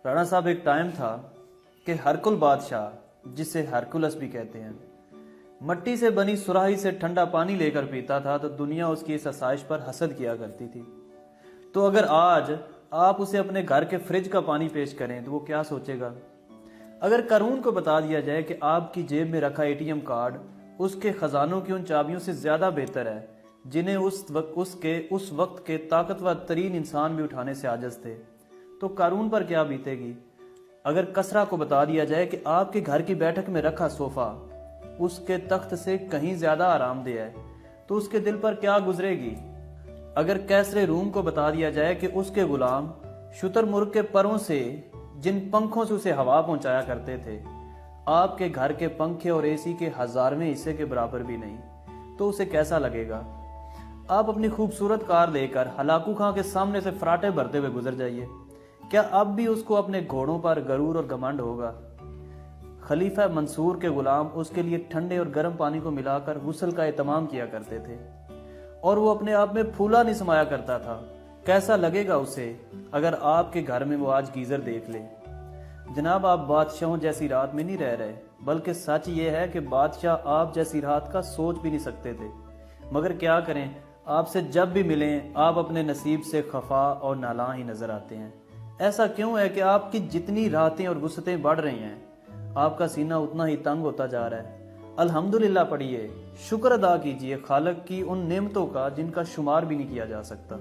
राणा साहब, एक टाइम था कि हरकुल बादशाह, जिसे हरकुलस भी कहते हैं, मट्टी से बनी सुराही से ठंडा पानी लेकर पीता था तो दुनिया उसकी इस आसाइश पर हसद किया करती थी। तो अगर आज आप उसे अपने घर के फ्रिज का पानी पेश करें तो वो क्या सोचेगा? अगर कानून को बता दिया जाए कि आपकी जेब में रखा एटीएम कार्ड उसके खजानों की उन चाबियों से ज्यादा बेहतर है जिन्हें उस वक्त के ताकतवर तरीन इंसान भी उठाने से आजिज थे, तो कानून पर क्या बीतेगी? अगर कसरा को बता दिया जाए कि आपके घर की बैठक में रखा सोफा उसके तख्त से कहीं ज्यादा आरामदेह है, तो उसके दिल पर क्या गुजरेगी? अगर कैसरे रूम को बता दिया जाए कि उसके गुलाम शुतुरमुर्ग के परों से, जिन पंखों से उसे हवा पहुंचाया करते थे, आपके घर के पंखे और एसी के 1000वें हिस्से के बराबर भी नहीं, तो उसे कैसा लगेगा? आप अपनी खूबसूरत कार लेकर हलाकू खां के सामने से फराटे भरते हुए गुजर जाइए, क्या अब भी उसको अपने घोड़ों पर गरूर और घमंड होगा? खलीफा मंसूर के गुलाम उसके लिए ठंडे और गर्म पानी को मिलाकर गुस्ल का एहतमाम किया करते थे और वो अपने आप में फूला नहीं समाया करता था, कैसा लगेगा उसे अगर आपके घर में वो आज गीजर देख ले? जनाब, आप बादशाहों जैसी रात में नहीं रह रहे, बल्कि सच ये है कि बादशाह आप जैसी रात का सोच भी नहीं सकते थे। मगर क्या करें, आपसे जब भी मिलें आप अपने नसीब से खफा और नालां ही नजर आते हैं। ऐसा क्यों है कि आपकी जितनी राहतें और वुसअतें बढ़ रही हैं, आपका सीना उतना ही तंग होता जा रहा है? अल्हम्दुलिल्लाह पढ़िए, शुक्र अदा कीजिए खालिक की उन नेमतों का जिनका शुमार भी नहीं किया जा सकता।